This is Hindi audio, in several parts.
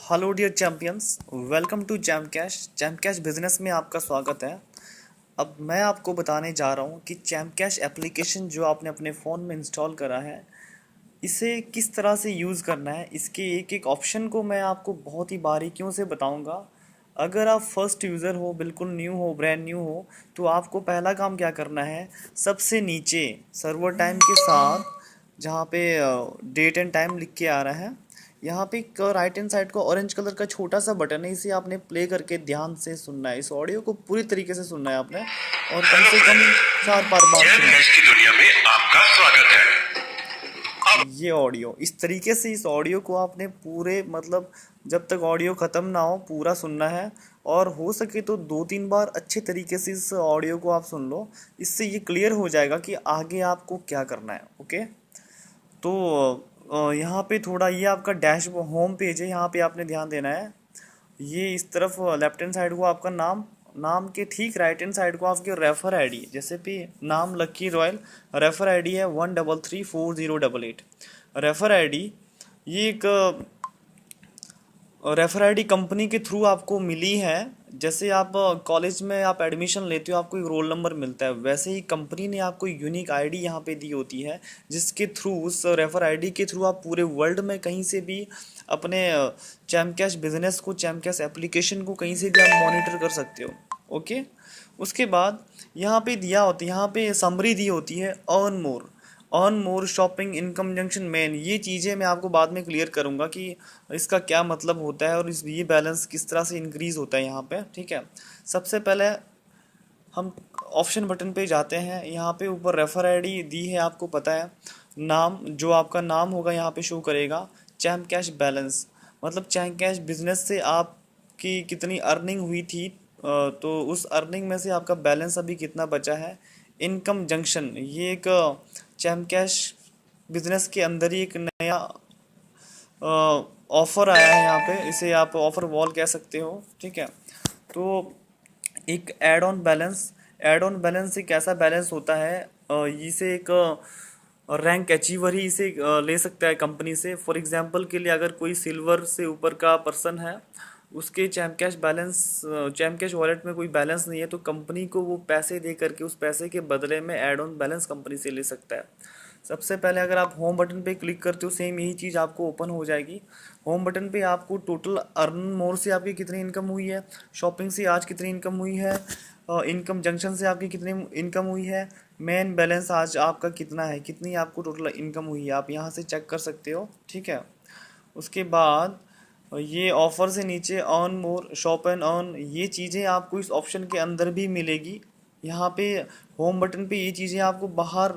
Hello dear champions, welcome to Jam Cash business में आपका स्वागत है। अब मैं आपको बताने जा रहा हूँ कि जैम कैश एप्लीकेशन जो आपने अपने फ़ोन में इंस्टॉल करा है, इसे किस तरह से यूज़ करना है। इसके एक एक ऑप्शन को मैं आपको बहुत ही बारीकियों से बताऊँगा। अगर आप फर्स्ट यूज़र हो, बिल्कुल न्यू हो, ब्रांड न्यू हो, तो आपको पहला काम क्या करना है। सबसे नीचे सर्वर टाइम के साथ जहाँ पे डेट एंड टाइम लिख के आ रहा है, यहाँ पे एक राइट हैंड साइड को ऑरेंज कलर का छोटा सा बटन है। इसे आपने प्ले करके ध्यान से सुनना है। इस ऑडियो को पूरी तरीके से सुनना है आपने, और कम हेलो से कम फ्रेंड्स, 4 बार जैम सुनना है कैश की दुनिया में आपका स्वागत है। अब ये ऑडियो। इस तरीके से इस ऑडियो को आपने पूरे मतलब जब तक ऑडियो ख़त्म ना हो पूरा सुनना है। और हो सके तो 2-3 बार अच्छे तरीके से इस ऑडियो को आप सुन लो। इससे ये क्लियर हो जाएगा कि आगे आपको क्या करना है। ओके, तो यहाँ पे थोड़ा ये आपका डैश होम पेज है, यहाँ पे आपने ध्यान देना है। ये इस तरफ लेफ्ट हैंड साइड को आपका नाम, नाम के ठीक राइट हैंड साइड को आपके रेफर आईडी, जैसे भी नाम लक्की रॉयल, रेफर आईडी है 1334088। रेफर आईडी ये एक रेफर आईडी कंपनी के थ्रू आपको मिली है। जैसे आप कॉलेज में आप एडमिशन लेते हो, आपको एक रोल नंबर मिलता है, वैसे ही कंपनी ने आपको यूनिक आईडी यहाँ पे दी होती है, जिसके थ्रू, उस रेफर आईडी के थ्रू आप पूरे वर्ल्ड में कहीं से भी अपने चैम कैश बिजनेस को, चैम कैश एप्लीकेशन को कहीं से भी आप मॉनिटर कर सकते हो। ओके, उसके बाद यहाँ पे दिया होता है, यहाँ पे समरी दी होती है earn more shopping income junction main. ये चीज़ें मैं आपको बाद में क्लियर करूँगा कि इसका क्या मतलब होता है और इस ये बैलेंस किस तरह से इंक्रीज़ होता है यहाँ पे। ठीक है, सबसे पहले हम ऑप्शन बटन पे जाते हैं। यहाँ पे ऊपर रेफर आईडी दी है, आपको पता है। नाम, जो आपका नाम होगा यहाँ पे शो करेगा। चैम कैश बैलेंस मतलब चैम कैश बिजनेस से आपकी कितनी अर्निंग हुई थी, तो उस अर्निंग में से आपका बैलेंस अभी कितना बचा है। इनकम जंक्शन, ये एक चैम कैश बिजनेस के अंदर ही एक नया ऑफर आया है यहाँ पे, इसे आप ऑफर वॉल कह सकते हो। ठीक है, तो एक एड ऑन बैलेंस एक ऐसा बैलेंस होता है, इसे एक रैंक अचीवर ही इसे ले सकता है कंपनी से। फॉर एग्जांपल के लिए, अगर कोई सिल्वर से ऊपर का पर्सन है, उसके चैम कैश वॉलेट में कोई बैलेंस नहीं है, तो कंपनी को वो पैसे दे करके उस पैसे के बदले में एड ऑन बैलेंस कंपनी से ले सकता है। सबसे पहले अगर आप होम बटन पे क्लिक करते हो, सेम यही चीज़ आपको ओपन हो जाएगी। होम बटन पे आपको टोटल अर्न मोर से आपकी कितनी इनकम हुई है, शॉपिंग से आज कितनी इनकम हुई है, इनकम जंक्शन से आपकी कितनी इनकम हुई है, मेन बैलेंस आज आपका कितना है, कितनी आपको टोटल इनकम हुई है, आप यहाँ से चेक कर सकते हो। ठीक है, उसके बाद ये ऑफर से नीचे earn more, shop and earn, ये चीज़ें आपको इस ऑप्शन के अंदर भी मिलेगी। यहाँ पे होम बटन पे ये चीज़ें आपको बाहर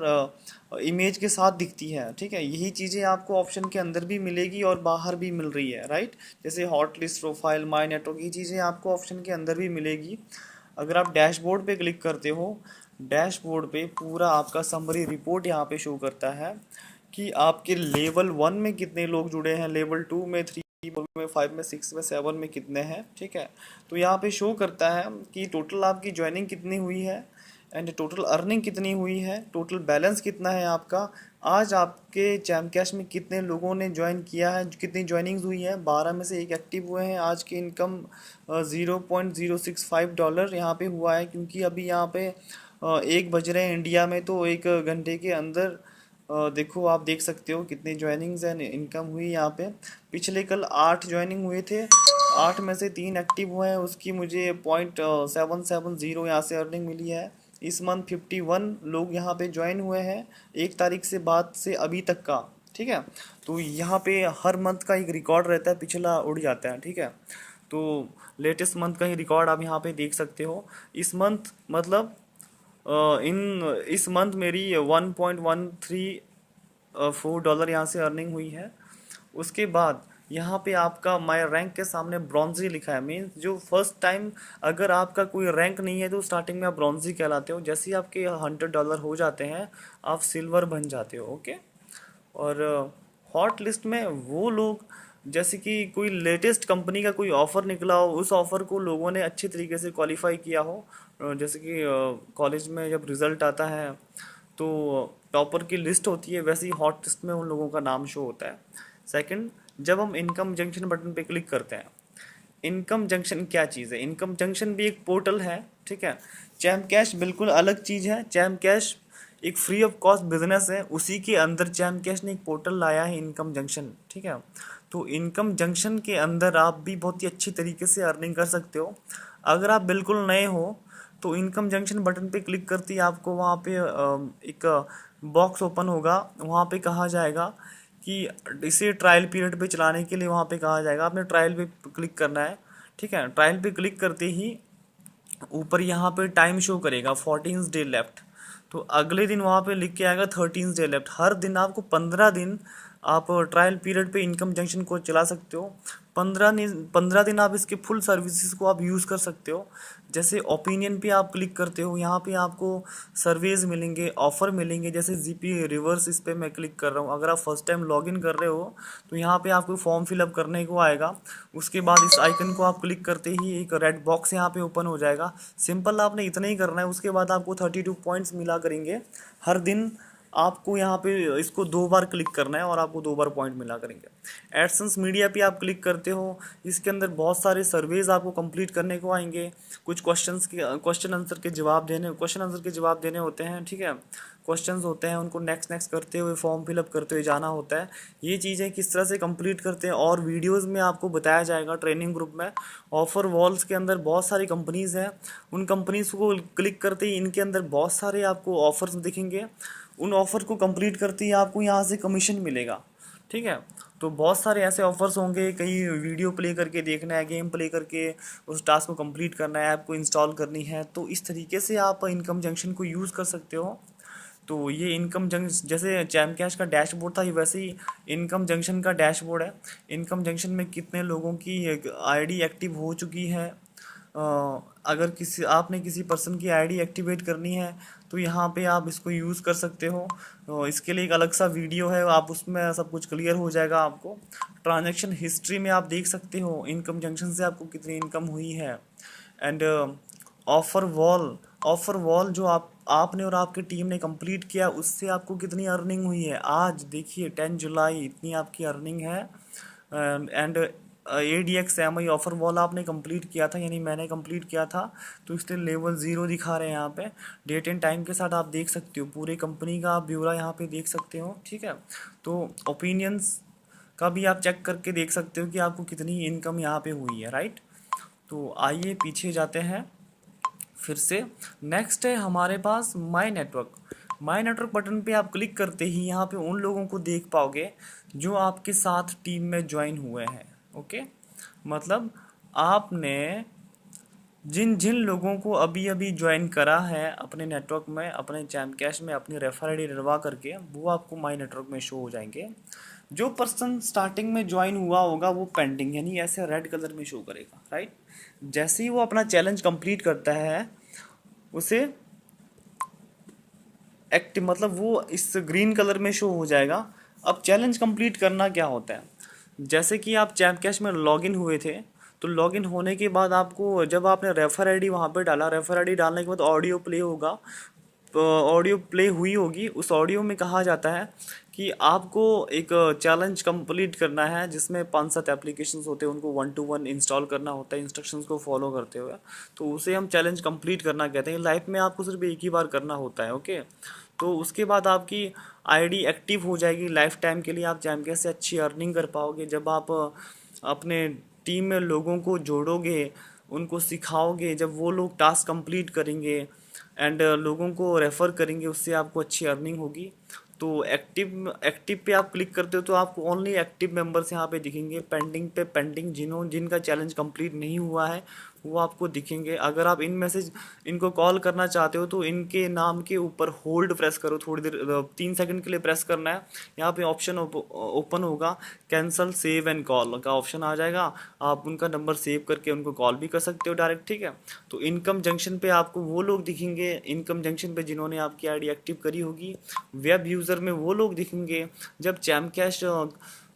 इमेज के साथ दिखती है। ठीक है, यही चीज़ें आपको ऑप्शन के अंदर भी मिलेगी और बाहर भी मिल रही है, राइट। जैसे hot list, profile, my network, ये चीज़ें आपको ऑप्शन के अंदर भी मिलेगी। अगर आप डैशबोर्ड पे क्लिक करते हो, डैशबोर्ड पे पूरा आपका समरी रिपोर्ट यहाँ पे शो करता है कि आपके लेवल 1 में कितने लोग जुड़े हैं, लेवल 2 में, 3 में, 5 में, 6 में, 7 में कितने हैं। ठीक है, तो यहाँ पे शो करता है कि टोटल आपकी ज्वाइनिंग कितनी हुई है, एंड टोटल अर्निंग कितनी हुई है, टोटल बैलेंस कितना है आपका, आज आपके चैम कैश में कितने लोगों ने ज्वाइन किया है, कितनी ज्वाइनिंग्स हुई है, 12 में से एक एक्टिव हुए हैं। आज की इनकम $0.065 यहाँ पे हुआ है, क्योंकि अभी यहाँ पे 1 बज रहे हैं इंडिया में, तो 1 घंटे के अंदर देखो, आप देख सकते हो कितनी ज्वाइनिंग्स एंड इनकम हुई यहाँ पे। पिछले कल 8 ज्वाइनिंग हुए थे, 8 में से 3 एक्टिव हुए हैं, उसकी मुझे 0.770 यहाँ से अर्निंग मिली है। इस मंथ 51 लोग यहाँ पे ज्वाइन हुए हैं, 1 तारीख से बाद से अभी तक का। ठीक है, तो यहाँ पे हर मंथ का एक रिकॉर्ड रहता है, पिछला उड़ जाता है। ठीक है, तो लेटेस्ट मंथ का ही रिकॉर्ड आप यहाँ पे देख सकते हो। इस मंथ मतलब इस मंथ मेरी $1.134 यहाँ से अर्निंग हुई है। उसके बाद यहाँ पे आपका माई रैंक के सामने ब्रॉन्जी लिखा है, मीन्स जो फर्स्ट टाइम, अगर आपका कोई रैंक नहीं है तो स्टार्टिंग में आप ब्रॉन्जी कहलाते हो। जैसे ही आपके $100 हो जाते हैं, आप सिल्वर बन जाते हो। ओके, और हॉट लिस्ट में वो लोग, जैसे कि कोई लेटेस्ट कंपनी का कोई ऑफ़र निकला हो, उस ऑफ़र को लोगों ने अच्छे तरीके से क्वालिफाई किया हो। जैसे कि कॉलेज में जब रिज़ल्ट आता है तो टॉपर की लिस्ट होती है, वैसे ही हॉट लिस्ट में उन लोगों का नाम शो होता है। सेकंड, जब हम इनकम जंक्शन बटन पे क्लिक करते हैं, इनकम जंक्शन क्या चीज़ है? इनकम जंक्शन भी एक पोर्टल है, ठीक है। चैम कैश बिल्कुल अलग चीज़ है। चैम कैश एक फ्री ऑफ कॉस्ट बिजनेस है, उसी के अंदर चैम कैश ने एक पोर्टल लाया है, इनकम जंक्शन, ठीक है। तो इनकम जंक्शन के अंदर आप भी बहुत ही अच्छी तरीके से अर्निंग कर सकते हो। अगर आप बिल्कुल नए हो तो इनकम जंक्शन बटन पे क्लिक करते ही आपको वहाँ पे एक बॉक्स ओपन होगा। वहाँ पे कहा जाएगा कि इसे ट्रायल पीरियड पे चलाने के लिए वहाँ पे कहा जाएगा आपने ट्रायल पे क्लिक करना है, ठीक है। ट्रायल पे क्लिक करते ही ऊपर यहाँ पे टाइम शो करेगा 14 डे लेफ्ट। तो अगले दिन वहाँ पे लिख के आएगा 13 डे लेफ्ट। हर दिन आपको 15 दिन आप ट्रायल पीरियड पे इनकम जंक्शन को चला सकते हो। 15 दिन आप इसके फुल सर्विसेज को आप यूज़ कर सकते हो। जैसे ओपिनियन पे आप क्लिक करते हो, यहाँ पे आपको सर्वेज मिलेंगे, ऑफर मिलेंगे। जैसे जीपी रिवर्स, इस पे मैं क्लिक कर रहा हूँ। अगर आप फर्स्ट टाइम लॉगिन कर रहे हो तो यहाँ पे आपको फॉर्म फिलअप करने को आएगा। उसके बाद इस आइकन को आप क्लिक करते ही एक रेड बॉक्स यहाँ पे ओपन हो जाएगा। सिंपल आपने इतना ही करना है। उसके बाद आपको 32 पॉइंट्स मिला करेंगे हर दिन। आपको यहाँ पे इसको 2 बार क्लिक करना है और आपको 2 बार पॉइंट मिला करेंगे। एडसेंस मीडिया पे आप क्लिक करते हो, इसके अंदर बहुत सारे सर्वेज आपको कंप्लीट करने को आएंगे। कुछ क्वेश्चन आंसर के जवाब देने होते हैं, ठीक है। क्वेश्चंस होते हैं, उनको नेक्स्ट नेक्स्ट करते हुए फॉर्म फिलअप करते हुए जाना होता है। ये चीज़ें किस तरह से कंप्लीट करते हैं और वीडियोस में आपको बताया जाएगा ट्रेनिंग ग्रुप में। ऑफर वॉल्स के अंदर बहुत सारी कंपनीज हैं, उन कंपनीज को क्लिक करते ही इनके अंदर बहुत सारे आपको ऑफर्स दिखेंगे। उन ऑफर को कंप्लीट करते ही आपको यहाँ से कमीशन मिलेगा, ठीक है। तो बहुत सारे ऐसे ऑफर्स होंगे, कहीं वीडियो प्ले करके देखना है, गेम प्ले करके उस टास्क को कंप्लीट करना है, ऐप को इंस्टॉल करनी है। तो इस तरीके से आप इनकम जंक्शन को यूज़ कर सकते हो। तो ये इनकम जंक्शन, जैसे चैम कैश का डैशबोर्ड था, ये वैसे ही इनकम जंक्शन का डैशबोर्ड है। इनकम जंक्शन में कितने लोगों की आईडी एक्टिव हो चुकी है, अगर आपने किसी पर्सन की आईडी एक्टिवेट करनी है तो यहाँ पे आप इसको यूज़ कर सकते हो। इसके लिए एक अलग सा वीडियो है, आप उसमें सब कुछ क्लियर हो जाएगा आपको। ट्रांजैक्शन हिस्ट्री में आप देख सकते हो इनकम जंक्शन से आपको कितनी इनकम हुई है। एंड ऑफर वॉल जो आपने और आपकी टीम ने कंप्लीट किया, उससे आपको कितनी अर्निंग हुई है। आज देखिए 10 जुलाई इतनी आपकी अर्निंग है। एंड ADXMI ऑफर वॉल आपने कंप्लीट किया था, यानी मैंने कंप्लीट किया था, तो इसलिए लेवल 0 दिखा रहे हैं यहाँ पे। डेट एंड टाइम के साथ आप देख सकते हो, पूरे कंपनी का आप ब्यौरा यहाँ पे देख सकते हो, ठीक है। तो ओपिनियंस का भी आप चेक करके देख सकते हो कि आपको कितनी इनकम यहाँ पे हुई है, राइट। तो आइए पीछे जाते हैं फिर से। नेक्स्ट है हमारे पास my network. My network button पे आप क्लिक करते ही यहाँ पे उन लोगों को देख पाओगे जो आपके साथ टीम में ज्वाइन हुए हैं, ओके। मतलब आपने जिन जिन लोगों को अभी अभी ज्वाइन करा है अपने नेटवर्क में, अपने चैम कैश में, अपनी रेफर आईडी डलवा करके, वो आपको माई नेटवर्क में शो हो जाएंगे। जो पर्सन स्टार्टिंग में ज्वाइन हुआ होगा वो पेंडिंग, यानी ऐसे रेड कलर में शो करेगा, राइट। जैसे ही वो अपना चैलेंज कंप्लीट करता है उसे एक्टिव, मतलब वो इस ग्रीन कलर में शो हो जाएगा। अब चैलेंज कंप्लीट करना क्या होता है, जैसे कि आप चैम कैश में लॉगिन हुए थे, तो लॉगिन होने के बाद आपको, जब आपने रेफर आईडी वहाँ पे डाला, रेफर आईडी डालने के बाद ऑडियो प्ले होगा, ऑडियो प्ले हुई होगी। उस ऑडियो में कहा जाता है कि आपको एक चैलेंज कंप्लीट करना है, जिसमें 5-7 एप्लीकेशंस होते हैं, उनको 1 to 1 इंस्टॉल करना होता है इंस्ट्रक्शंस को फॉलो करते हुए। तो उसे हम चैलेंज कंप्लीट करना कहते हैं। लाइफ में आपको सिर्फ एक ही बार करना होता है, ओके। तो उसके बाद आपकी आईडी एक्टिव हो जाएगी लाइफ टाइम के लिए। आप चैम कैश से अच्छी अर्निंग कर पाओगे जब आप अपने टीम में लोगों को जोड़ोगे, उनको सिखाओगे, जब वो लोग टास्क कंप्लीट करेंगे एंड लोगों को रेफ़र करेंगे, उससे आपको अच्छी अर्निंग होगी। तो एक्टिव पे आप क्लिक करते हो तो आपको ओनली एक्टिव मेंबर्स यहाँ पे दिखेंगे। पेंडिंग जिनका चैलेंज कंप्लीट नहीं हुआ है वो आपको दिखेंगे। अगर आप इनको कॉल करना चाहते हो तो इनके नाम के ऊपर होल्ड प्रेस करो, थोड़ी देर 3 सेकंड के लिए प्रेस करना है। यहाँ पे ऑप्शन ओपन होगा, कैंसल सेव एंड कॉल का ऑप्शन आ जाएगा। आप उनका नंबर सेव करके उनको कॉल भी कर सकते हो डायरेक्ट, ठीक है। तो इनकम जंक्शन पे आपको वो लोग दिखेंगे, इनकम जंक्शन पे जिन्होंने आपकी आईडी एक्टिव करी होगी। वेब यूज़र में वो लोग दिखेंगे जब चैम कैश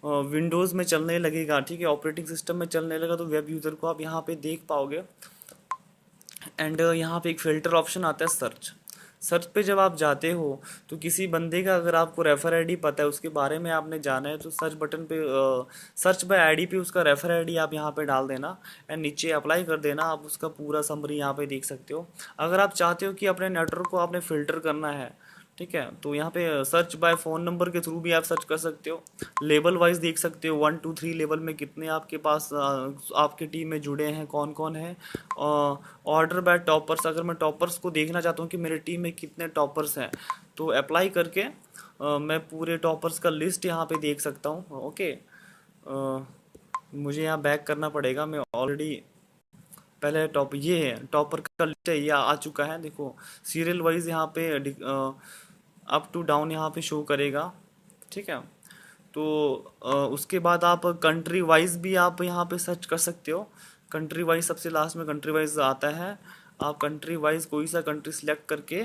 विंडोज़ में चलने लगेगा, ठीक है, ऑपरेटिंग सिस्टम में चलने लगा, तो वेब यूज़र को आप यहाँ पे देख पाओगे। एंड यहाँ पे एक फ़िल्टर ऑप्शन आता है, सर्च पे जब आप जाते हो तो किसी बंदे का अगर आपको रेफर आईडी पता है, उसके बारे में आपने जाना है, तो सर्च बटन पे सर्च बाय आईडी पे उसका रेफर आईडी आप यहाँ पे डाल देना एंड नीचे अप्लाई कर देना। आप उसका पूरा समरी यहाँ पे देख सकते हो। अगर आप चाहते हो कि अपने नेटवर्क को आपने फिल्टर करना है, ठीक है, तो यहाँ पे सर्च बाय फ़ोन नंबर के थ्रू भी आप सर्च कर सकते हो। लेवल वाइज देख सकते हो, 1 2 3 लेवल में कितने आपके पास आपकी टीम में जुड़े हैं, कौन कौन है। ऑर्डर बाय टॉपर्स, अगर मैं टॉपर्स को देखना चाहता हूँ कि मेरे टीम में कितने टॉपर्स हैं, तो अप्लाई करके मैं पूरे टॉपर्स का लिस्ट यहाँ पे देख सकता हूँ। ओके, मुझे यहाँ बैक करना पड़ेगा, मैं ऑलरेडी पहले टॉप ये है टॉपर का लिस्ट है, ये आ चुका है। देखो सीरियल वाइज यहाँ पे अप टू डाउन यहाँ पे शो करेगा, ठीक है। तो उसके बाद आप कंट्री वाइज भी आप यहाँ पे सर्च कर सकते हो। कंट्री वाइज सबसे लास्ट में कंट्री वाइज आता है, आप कंट्री वाइज कोई सा कंट्री सिलेक्ट करके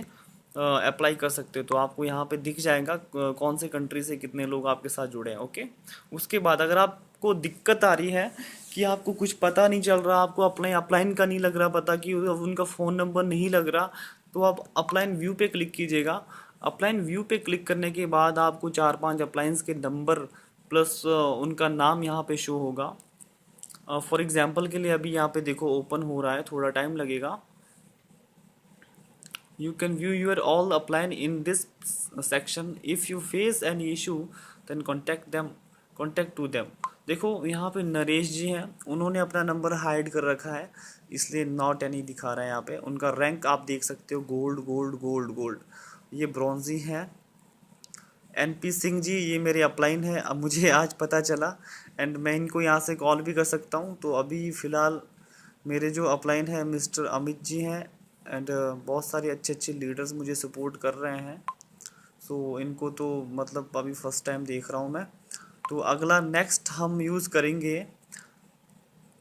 अप्लाई कर सकते हो, तो आपको यहाँ पे दिख जाएगा कौन से कंट्री से कितने लोग आपके साथ जुड़े हैं। ओके, उसके बाद अगर आपको दिक्कत आ रही है कि आपको कुछ पता नहीं चल रहा, आपको अपलाइन का नहीं लग रहा पता, कि उनका फ़ोन नंबर नहीं लग रहा, तो आप अप्लाइन व्यू पे क्लिक कीजिएगा। अप्लाइन व्यू पे क्लिक करने के बाद आपको 4 5 अप्लाइंस के नंबर प्लस उनका नाम यहाँ पे शो होगा। फॉर एग्जांपल के लिए अभी यहाँ पे देखो ओपन हो रहा है, थोड़ा टाइम लगेगा। You can view your all appline in this section. If you face any issue, then contact to them. देखो यहाँ पे नरेश जी हैं, उन्होंने अपना नंबर हाइड कर रखा है, इसलिए नॉट एनी दिखा रहा है यहाँ पे। उनका रैंक आप देख सकते हो, गोल्ड गोल्ड गोल्ड गोल्ड, ये ब्रॉन्जी है। एनपी सिंह जी, ये मेरे अपलाइन है, अब मुझे आज पता चला, एंड मैं इनको यहाँ से कॉल भी कर सकता हूँ। तो अभी फ़िलहाल मेरे जो अपलाइन है मिस्टर अमित जी हैं, एंड बहुत सारे अच्छे अच्छे लीडर्स मुझे सपोर्ट कर रहे हैं। सो इनको तो मतलब अभी फर्स्ट टाइम देख रहा हूँ मैं। तो अगला नेक्स्ट हम यूज़ करेंगे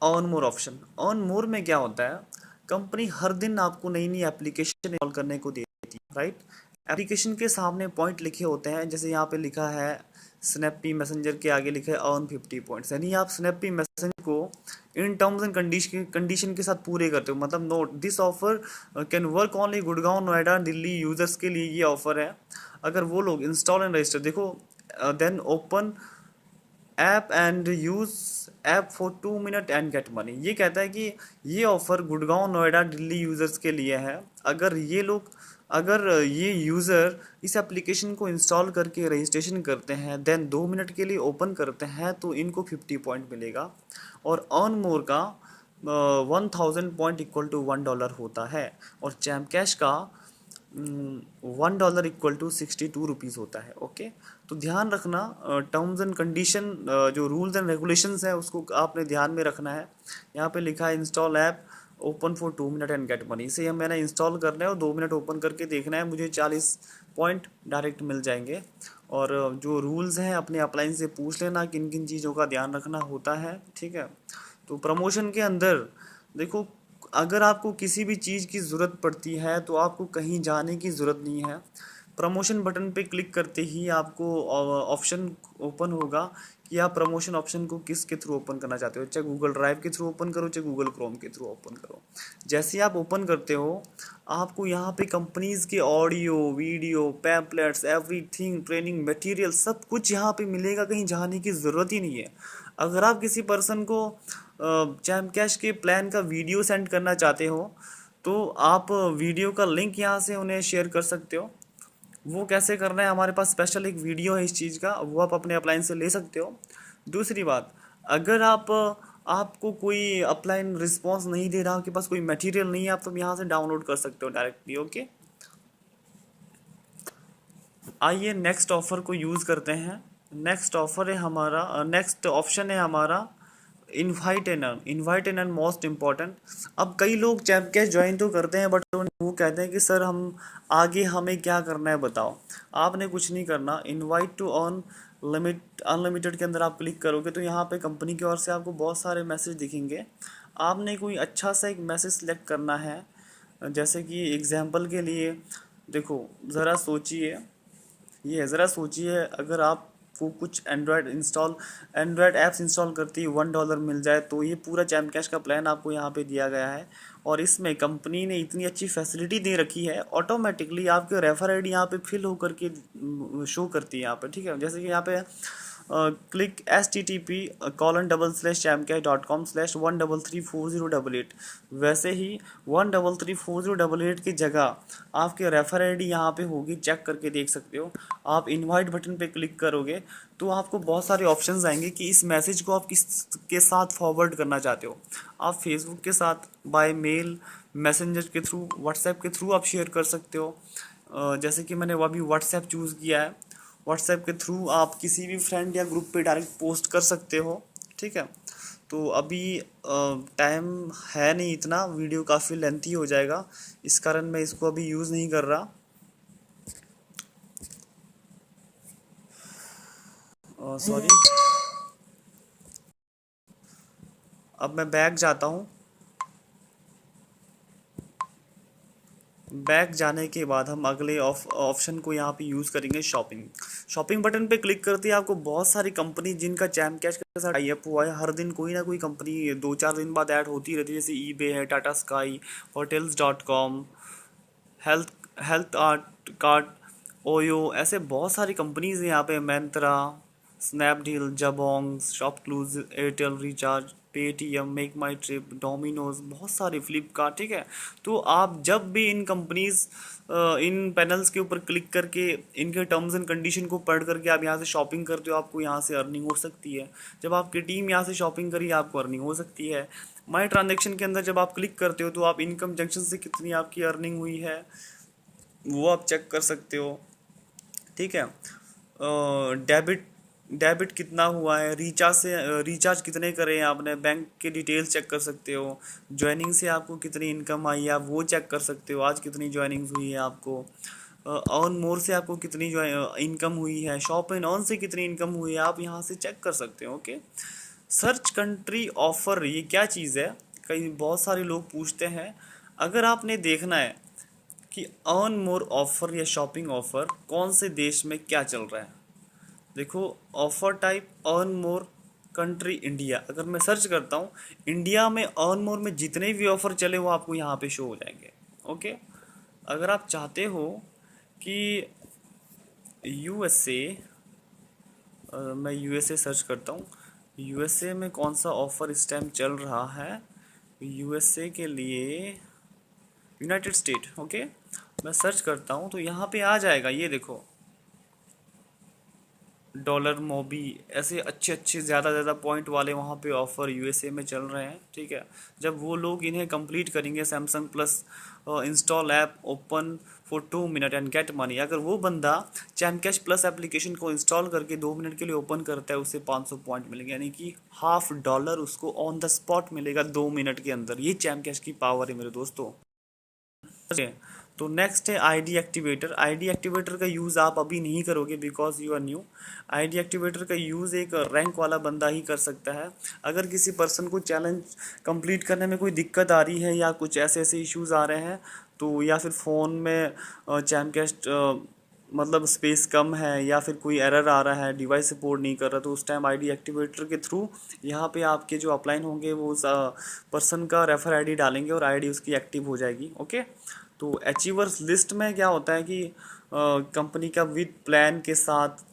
on more option. On more में क्या होता है, कंपनी हर दिन आपको नई नई एप्लीकेशन इंस्टॉल करने को देती है, राइट। एप्लीकेशन के सामने पॉइंट लिखे होते हैं, जैसे यहाँ पे लिखा है स्नैपी मैसेंजर के आगे लिखा है अर्न 50 पॉइंट्स, यानी आप स्नैपी मैसेंजर को इन टर्म्स एंड कंडीशन के साथ पूरे करते हो। मतलब note this offer can work only Gurgaon Noida Delhi users के लिए ये ऑफर है। अगर वो लोग इंस्टॉल एंड रजिस्टर, देखो then open app and use app for 2 minute and get money, ये कहता है कि ये ऑफर गुड़गांव नोएडा दिल्ली यूजर्स के लिए है। अगर ये यूज़र इस एप्लीकेशन को इंस्टॉल करके रजिस्ट्रेशन करते हैं, देन 2 मिनट के लिए ओपन करते हैं, तो इनको 50 पॉइंट मिलेगा। और अर्न मोर का 1000 पॉइंट इक्वल टू $1 होता है, और चैम्प कैश का $1 इक्वल टू 62 रुपीज़ होता है। ओके, तो ध्यान रखना, टर्म्स एंड कंडीशन जो रूल्स एंड रेगुलेशंस हैं उसको आपने ध्यान में रखना है। यहाँ पे लिखा है install app open for 2 minute and get money, इसे मैंने इंस्टॉल करना है और 2 मिनट ओपन करके देखना है, मुझे 40 पॉइंट डायरेक्ट मिल जाएंगे। और जो रूल्स हैं अपने अपलाइन से पूछ लेना किन किन चीज़ों का ध्यान रखना होता है, ठीक है। तो प्रमोशन के अंदर देखो, अगर आपको किसी भी चीज़ की ज़रूरत पड़ती है तो आपको कहीं जाने की ज़रूरत नहीं है। प्रमोशन बटन पे क्लिक करते ही आपको ऑप्शन ओपन होगा कि आप प्रमोशन ऑप्शन को किसके थ्रू ओपन करना चाहते हो, चाहे गूगल ड्राइव के थ्रू ओपन करो, चाहे गूगल क्रोम के थ्रू ओपन करो। जैसे ही आप ओपन करते हो, आपको यहाँ पे कंपनीज़ के audio video pamphlets everything training material सब कुछ यहाँ पे मिलेगा, कहीं जाने की ज़रूरत ही नहीं है। अगर आप किसी पर्सन को चैम्प कैश के प्लान का वीडियो सेंड करना चाहते हो, तो आप वीडियो का लिंक यहाँ से उन्हें शेयर कर सकते हो। वो कैसे करना है, हमारे पास स्पेशल एक वीडियो है इस चीज़ का, वो आप अपने अपलाइन से ले सकते हो। दूसरी बात, अगर आपको कोई अपलाइन रिस्पॉन्स नहीं दे रहा, आपके पास कोई मटेरियल नहीं है, आप तो यहाँ से डाउनलोड कर सकते हो डायरेक्टली। ओके, आइए नेक्स्ट ऑफर को यूज़ करते हैं। नेक्स्ट ऑफर है हमारा, नेक्स्ट ऑप्शन है हमारा invite and earn. Invite and earn most important. अब कई लोग चैम्प कैश ज्वाइन तो करते हैं, बट वो कहते हैं कि सर हम आगे हमें क्या करना है बताओ। आपने कुछ नहीं करना, इनवाइट टू अर्न अनलिमिटेड के अंदर आप क्लिक करोगे तो यहाँ पे कंपनी की ओर से आपको बहुत सारे मैसेज दिखेंगे। आपने कोई अच्छा सा एक मैसेज सेलेक्ट करना है, जैसे कि एग्जांपल के लिए देखो ज़रा सोचिए, ये ज़रा सोचिए, अगर आप आपको कुछ एंड्रॉयड ऐप्स इंस्टॉल करती है $1 मिल जाए। तो ये पूरा जैम कैश का प्लान आपको यहाँ पे दिया गया है, और इसमें कंपनी ने इतनी अच्छी फैसिलिटी दे रखी है, ऑटोमेटिकली आपके रेफर आईडी यहाँ पे फिल होकर के शो करती है यहाँ पे, ठीक है। जैसे कि यहाँ पे क्लिक http://jamcash.com/1334088, वैसे ही 1334088 की जगह आपके रेफर आईडी यहाँ पे होगी, चेक करके देख सकते हो। आप इनवाइट बटन पे क्लिक करोगे तो आपको बहुत सारे ऑप्शंस आएंगे कि इस मैसेज को आप किस के साथ फॉरवर्ड करना चाहते हो। आप फेसबुक के साथ, बाय मेल, मैसेंजर के थ्रू, व्हाट्सएप के थ्रू आप शेयर कर सकते हो। जैसे कि मैंने वो अभी व्हाट्सएप चूज़ किया है, व्हाट्सएप के थ्रू आप किसी भी फ्रेंड या ग्रुप पे डायरेक्ट पोस्ट कर सकते हो, ठीक है। तो अभी टाइम है नहीं इतना, वीडियो काफ़ी लेंथी हो जाएगा, इस कारण मैं इसको अभी यूज़ नहीं कर रहा। सॉरी। अब मैं बैक जाता हूँ। बैक जाने के बाद हम अगले ऑप्शन को यहाँ पे यूज़ करेंगे, शॉपिंग बटन पे क्लिक करते ही आपको बहुत सारी कंपनी जिनका जैम कैश के साथ टाई अप हुआ है, हर दिन कोई ना कोई कंपनी 2-4 दिन बाद ऐड होती रहती है। जैसे ईबे है, Tata sky, hotels.com, health health art card, OYO, ऐसे बहुत सारी कंपनीज हैं यहाँ पे, Myntra, Snapdeal, Jabong, ShopClues, Airtel recharge, Paytm, make my trip, Domino's, बहुत सारे, फ्लिपकार्ट, ठीक है। तो आप जब भी इन पैनल्स के ऊपर क्लिक करके इनके टर्म्स एंड कंडीशन को पढ़ करके आप यहाँ से शॉपिंग करते हो, आपको यहाँ से अर्निंग हो सकती है। जब आपकी टीम यहाँ से शॉपिंग करी, आपको अर्निंग हो सकती है। माई ट्रांजेक्शन के अंदर जब आप क्लिक करते हो तो आप इनकम जंक्शन से कितनी आपकी अर्निंग हुई है वो आप चेक कर सकते हो, ठीक है। डेबिट डेबिट कितना हुआ है, रिचार्ज कितने करे हैं आपने, बैंक के डिटेल्स चेक कर सकते हो। ज्वाइनिंग से आपको कितनी इनकम आई है आप वो चेक कर सकते हो, आज कितनी ज्वाइनिंग्स हुई है आपको। अर्न मोर से आपको कितनी इनकम हुई है, शॉप एंड अर्न से कितनी इनकम हुई है, आप यहाँ से चेक कर सकते हो, ओके। सर्च कंट्री ऑफर, ये क्या चीज़ है, कई बहुत सारे लोग पूछते हैं। अगर आपने देखना है कि अर्न मोर ऑफर या शॉपिंग ऑफर कौन से देश में क्या चल रहा है, देखो offer type earn more, country India. अगर मैं सर्च करता हूँ इंडिया में अर्न मोर में जितने भी ऑफर चले वो आपको यहाँ पे शो हो जाएंगे, ओके। अगर आप चाहते हो कि यूएसए, मैं यूएसए सर्च करता हूँ, यूएसए में कौन सा ऑफर इस टाइम चल रहा है, यूएसए के लिए यूनाइटेड स्टेट, ओके। मैं सर्च करता हूँ तो यहाँ पे आ जाएगा, ये देखो डॉलर मोबी, ऐसे अच्छे अच्छे ज़्यादा पॉइंट वाले वहाँ पे ऑफ़र यूएसए में चल रहे हैं, ठीक है। जब वो लोग इन्हें कंप्लीट करेंगे, Samsung plus install app, open for 2 minute and get money, अगर वो बंदा जैम कैश प्लस एप्लीकेशन को इंस्टॉल करके 2 मिनट के लिए ओपन करता है, उसे 500 पॉइंट मिलेंगे, यानी कि $50 उसको ऑन द स्पॉट मिलेगा 2 मिनट के अंदर। ये जैम कैश की पावर है मेरे दोस्तों। तो नेक्स्ट है आईडी एक्टिवेटर। आईडी एक्टिवेटर का यूज़ आप अभी नहीं करोगे because you are new. ID activator का यूज़ एक रैंक वाला बंदा ही कर सकता है। अगर किसी पर्सन को चैलेंज कंप्लीट करने में कोई दिक्कत आ रही है या कुछ ऐसे ऐसे इश्यूज आ रहे हैं, तो या फिर फ़ोन में जैमकास्ट मतलब स्पेस कम है या फिर कोई एरर आ रहा है, डिवाइस सपोर्ट नहीं कर रहा, तो उस टाइम आईडी एक्टिवेटर के थ्रू यहाँ पे आपके जो अपलाइन होंगे वो उस पर्सन का रेफर आईडी डालेंगे और आईडी उसकी एक्टिव हो जाएगी, ओके। तो अचीवर्स लिस्ट में क्या होता है कि कंपनी का विद प्लान के साथ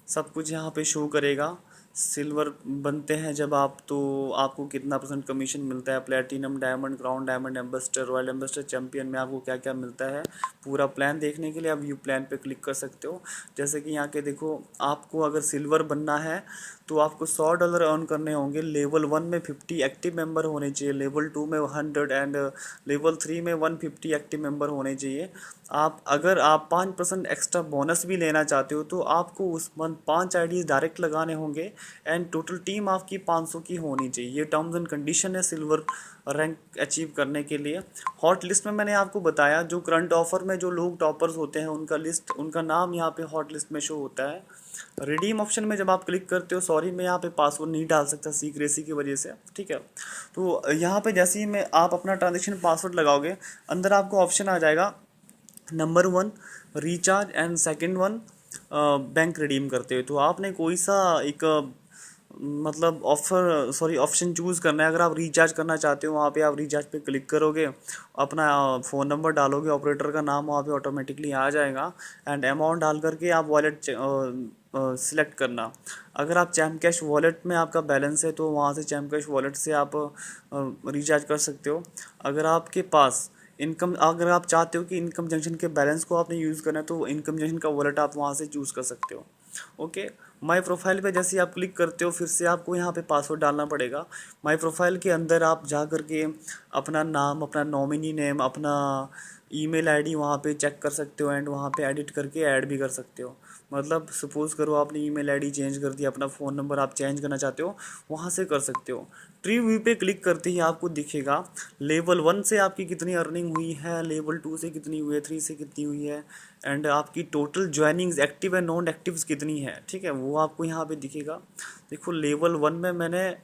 सब कुछ यहाँ पे शो करेगा। सिल्वर बनते हैं जब आप, तो आपको कितना % कमीशन मिलता है, platinum, diamond, crown diamond, ambassador, royal ambassador, champion में आपको क्या क्या मिलता है। पूरा प्लान देखने के लिए आप व्यू प्लान पे क्लिक कर सकते हो। जैसे कि यहाँ के देखो, आपको अगर सिल्वर बनना है तो आपको $100 अर्न करने होंगे। लेवल 1 में 50 एक्टिव मेंबर होने चाहिए, लेवल 2 में 100 एंड लेवल 3 में 150 एक्टिव मेंबर होने चाहिए। अगर आप 5% एक्स्ट्रा बोनस भी लेना चाहते हो तो आपको उस मंथ 5 आईडीज डायरेक्ट लगाने होंगे एंड टोटल टीम आपकी 500 की होनी चाहिए। ये टर्म्स एंड कंडीशन है सिल्वर रैंक अचीव करने के लिए। हॉट लिस्ट में मैंने आपको बताया, जो करंट ऑफर में जो लोग टॉपर्स होते हैं उनका नाम यहाँ पे हॉट लिस्ट में शो होता है। रिडीम ऑप्शन में जब आप क्लिक करते हो, सॉरी मैं यहाँ पे पासवर्ड नहीं डाल सकता सीक्रेसी की वजह से, ठीक है। तो यहाँ पे जैसे ही आप अपना ट्रांजेक्शन पासवर्ड लगाओगे, अंदर आपको ऑप्शन आ जाएगा number 1 recharge and second one bank redeem करते हो, तो आपने कोई सा एक मतलब ऑप्शन चूज़ करना है। अगर आप रिचार्ज करना चाहते हो, वहाँ पे आप रिचार्ज पे क्लिक करोगे, अपना फ़ोन नंबर डालोगे, ऑपरेटर का नाम वहाँ पे ऑटोमेटिकली आ जाएगा, एंड अमाउंट डाल करके आप वॉलेट सिलेक्ट करना। अगर आप चैम कैश वॉलेट में आपका बैलेंस है तो वहाँ से चैम कैश वॉलेट से आप रिचार्ज कर सकते हो। अगर आपके पास इनकम, अगर आप चाहते हो कि इनकम जंक्शन के बैलेंस को आपने यूज़ करना है तो इनकम जंक्शन का वॉलेट आप वहाँ से चूज़ कर सकते हो। ओके, माई प्रोफाइल पे जैसे आप क्लिक करते हो, फिर से आपको यहाँ पे पासवर्ड डालना पड़ेगा। माई प्रोफाइल के अंदर आप जा करके अपना नाम, अपना नॉमिनी नेम, अपना ईमेल आईडी वहाँ पे चेक कर सकते हो, एंड वहाँ पे एडिट करके ऐड भी कर सकते हो। मतलब सपोज करो आपने ईमेल आईडी चेंज कर दिया, अपना फ़ोन नंबर आप चेंज करना चाहते हो, वहाँ से कर सकते हो। ट्री व्यू पे क्लिक करते ही आपको दिखेगा लेवल 1 से आपकी कितनी अर्निंग हुई है, लेवल 2 से कितनी हुई है, 3 से कितनी हुई है, एंड आपकी total joinings active and non actives कितनी है। ठीक है, वो आपको यहाँ पे दिखेगा। देखो लेवल 1 में मैंने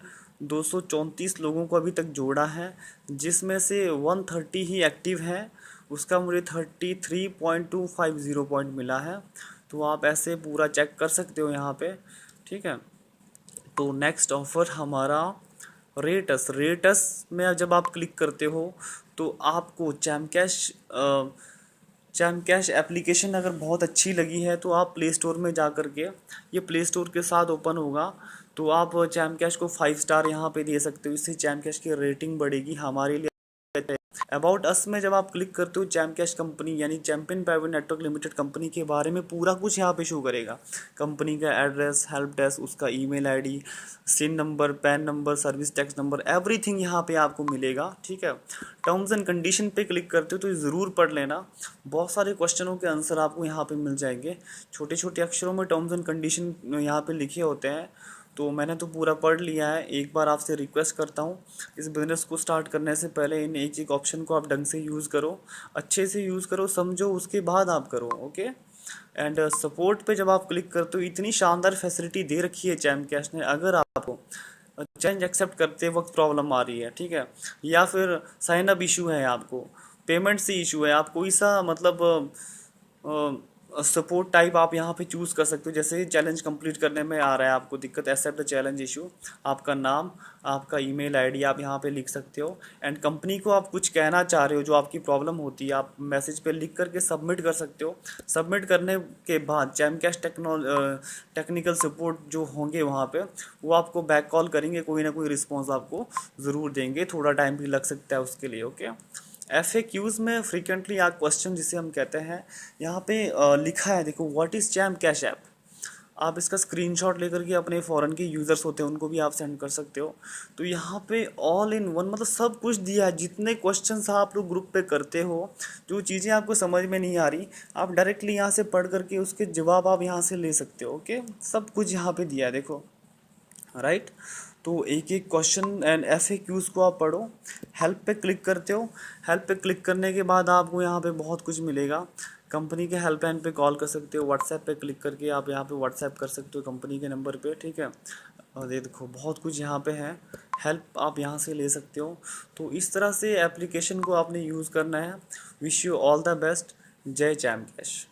234 लोगों को अभी तक जोड़ा है, जिसमें से 130 ही एक्टिव है, उसका मुझे 33.250 पॉइंट मिला है। तो आप ऐसे पूरा चेक कर सकते हो यहाँ पे। ठीक है, तो नेक्स्ट ऑफर हमारा रेटस में जब आप क्लिक करते हो तो आपको चैम कैश एप्लीकेशन अगर बहुत अच्छी लगी है तो आप प्ले स्टोर में जा कर के, ये प्ले स्टोर के साथ ओपन होगा, तो आप चैम कैश को 5 स्टार यहाँ पे दे सकते हो। इससे चैम कैश की रेटिंग बढ़ेगी हमारे लिए। अबाउट अस में जब आप क्लिक करते हो, चैम कैश कंपनी यानी champion private network limited company के बारे में पूरा कुछ यहाँ पे शो करेगा। कंपनी का एड्रेस, हेल्प डेस्क, उसका email ID, CIN number, PAN number, service tax number, everything यहाँ पे आपको मिलेगा। ठीक है, टर्म्स एंड कंडीशन पे क्लिक करते हो तो ज़रूर पढ़ लेना, बहुत सारे क्वेश्चनों के आंसर आपको यहाँ पे मिल जाएंगे। छोटे छोटे अक्षरों में टर्म्स एंड कंडीशन यहाँ पे लिखे होते हैं, तो मैंने तो पूरा पढ़ लिया है। एक बार आपसे रिक्वेस्ट करता हूँ, इस बिज़नेस को स्टार्ट करने से पहले इन एक एक ऑप्शन को आप ढंग से यूज़ करो, अच्छे से यूज़ करो, समझो, उसके बाद आप करो। ओके, एंड सपोर्ट पे जब आप क्लिक करते हो, इतनी शानदार फैसिलिटी दे रखी है चैम कैश ने। अगर आपको चेंज एक्सेप्ट करते वक्त प्रॉब्लम आ रही है, ठीक है, या फिर साइन अप इशू है, आपको पेमेंट से इशू है, आप कोई सा मतलब सपोर्ट टाइप आप यहाँ पे चूज़ कर सकते हो। जैसे चैलेंज कंप्लीट करने में आ रहा है आपको दिक्कत, एक्सेप्ट द चैलेंज इशू, आपका नाम, आपका ईमेल आईडी आप यहाँ पे लिख सकते हो, एंड कंपनी को आप कुछ कहना चाह रहे हो, जो आपकी प्रॉब्लम होती है, आप मैसेज पे लिख करके सबमिट कर सकते हो। सबमिट करने के बाद चैम कैश टेक्निकल सपोर्ट जो होंगे वहाँ पे, वो आपको बैक कॉल करेंगे, कोई ना कोई रिस्पॉन्स आपको ज़रूर देंगे, थोड़ा टाइम भी लग सकता है उसके लिए। ओके, FAQs में फ्रीक्वेंटली आस्क्ड क्वेश्चन जिसे हम कहते हैं, यहाँ पे लिखा है, देखो, what is charm cash app. आप इसका स्क्रीनशॉट लेकर के अपने फॉरेन के यूज़र्स होते हैं उनको भी आप सेंड कर सकते हो। तो यहाँ पे ऑल इन वन मतलब सब कुछ दिया है। जितने क्वेश्चंस आप लोग ग्रुप पे करते हो, जो चीज़ें आपको समझ में नहीं आ रही, आप डायरेक्टली यहाँ से पढ़ करके उसके जवाब आप यहाँ से ले सकते हो। ओके, सब कुछ यहाँ पे दिया है, देखो, राइट। तो एक एक क्वेश्चन एंड FAQs को आप पढ़ो। हेल्प पे क्लिक करते हो, हेल्प पे क्लिक करने के बाद आपको यहाँ पे बहुत कुछ मिलेगा। कंपनी के हेल्पलाइन पे कॉल कर सकते हो, व्हाट्सएप पे क्लिक करके आप यहाँ पे व्हाट्सएप कर सकते हो कंपनी के नंबर पे। ठीक है, और ये देखो बहुत कुछ यहाँ पे है, हेल्प आप यहाँ से ले सकते हो। तो इस तरह से एप्लीकेशन को आपने यूज़ करना है। Wish you all the best. जय चैम कैश।